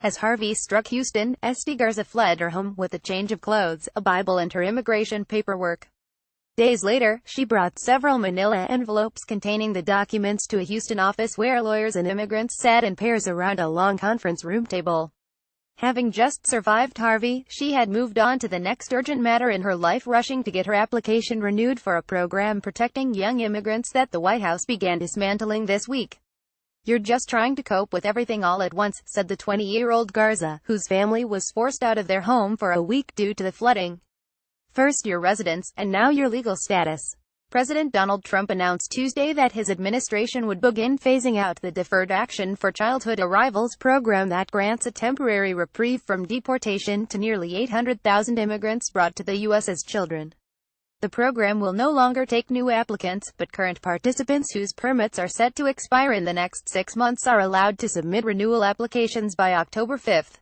As Harvey struck Houston, Esti Garza fled her home with a change of clothes, a Bible and her immigration paperwork. Days later, she brought several manila envelopes containing the documents to a Houston office where lawyers and immigrants sat in pairs around a long conference room table. Having just survived Harvey, she had moved on to the next urgent matter in her life, rushing to get her application renewed for a program protecting young immigrants that the White House began dismantling this week. "You're just trying to cope with everything all at once," said the 20-year-old Garza, whose family was forced out of their home for a week due to the flooding. First your residence, and now your legal status. President Donald Trump announced Tuesday that his administration would begin phasing out the Deferred Action for Childhood Arrivals program that grants a temporary reprieve from deportation to nearly 800,000 immigrants brought to the U.S. as children. The program will no longer take new applicants, but current participants whose permits are set to expire in the next 6 months are allowed to submit renewal applications by October 5.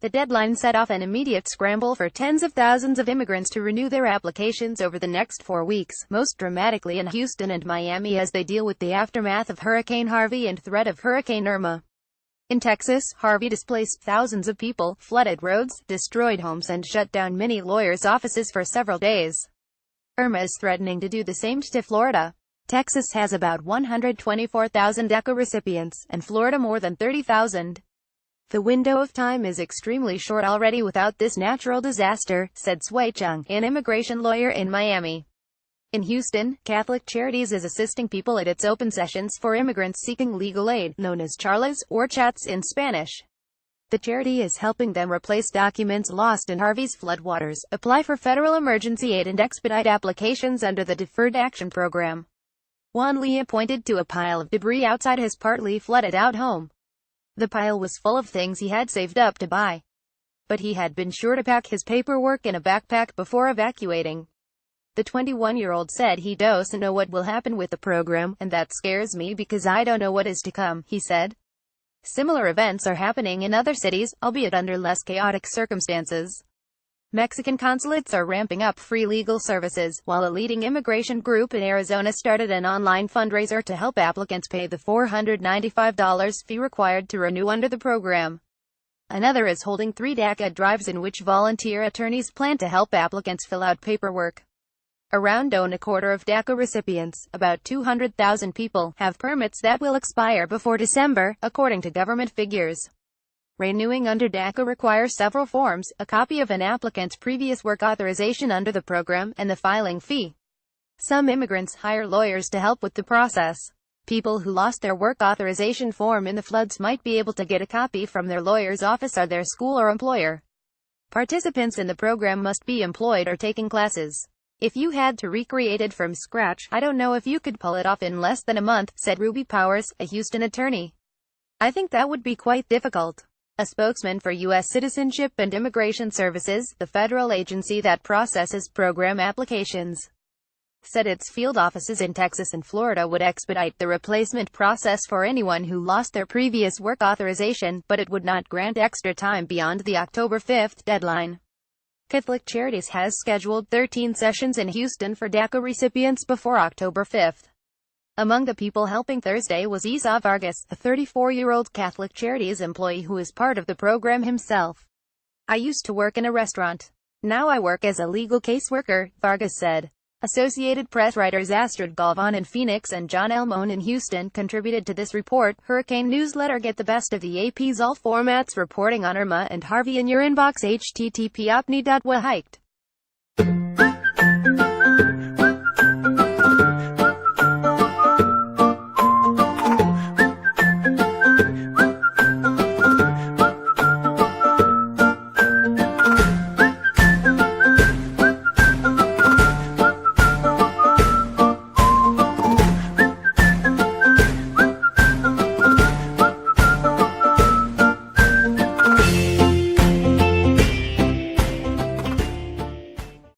The deadline set off an immediate scramble for tens of thousands of immigrants to renew their applications over the next 4 weeks, most dramatically in Houston and Miami as they deal with the aftermath of Hurricane Harvey and threat of Hurricane Irma. In Texas, Harvey displaced thousands of people, flooded roads, destroyed homes and shut down many lawyers' offices for several days. Irma is threatening to do the same to Florida. Texas has about 124,000 DACA recipients, and Florida more than 30,000. "The window of time is extremely short already without this natural disaster," said Sway Chung, an immigration lawyer in Miami. In Houston, Catholic Charities is assisting people at its open sessions for immigrants seeking legal aid, known as charlas, or chats in Spanish. The charity is helping them replace documents lost in Harvey's floodwaters, apply for federal emergency aid and expedite applications under the Deferred Action Program. Juan Lee pointed to a pile of debris outside his partly flooded-out home. The pile was full of things he had saved up to buy. But he had been sure to pack his paperwork in a backpack before evacuating. The 21-year-old said he doesn't know what will happen with the program, and that scares me because I don't know what is to come, he said. Similar events are happening in other cities, albeit under less chaotic circumstances. Mexican consulates are ramping up free legal services, while a leading immigration group in Arizona started an online fundraiser to help applicants pay the $495 fee required to renew under the program. Another is holding 3 DACA drives in which volunteer attorneys plan to help applicants fill out paperwork. Around a quarter of DACA recipients, about 200,000 people, have permits that will expire before December, according to government figures. Renewing under DACA requires several forms, a copy of an applicant's previous work authorization under the program, and the filing fee. Some immigrants hire lawyers to help with the process. People who lost their work authorization form in the floods might be able to get a copy from their lawyer's office or their school or employer. Participants in the program must be employed or taking classes. "If you had to recreate it from scratch, I don't know if you could pull it off in less than a month," said Ruby Powers, a Houston attorney. "I think that would be quite difficult." A spokesman for U.S. Citizenship and Immigration Services, the federal agency that processes program applications, said its field offices in Texas and Florida would expedite the replacement process for anyone who lost their previous work authorization, but it would not grant extra time beyond the October 5 deadline. Catholic Charities has scheduled 13 sessions in Houston for DACA recipients before October 5. Among the people helping Thursday was Isa Vargas, a 34-year-old Catholic Charities employee who is part of the program himself. "I used to work in a restaurant. Now I work as a legal caseworker," Vargas said. Associated Press writers Astrid Galvan in Phoenix and John Elmone in Houston contributed to this report. Hurricane Newsletter. Get the best of the AP's all formats reporting on Irma and Harvey in your inbox. http://opni.wahiked.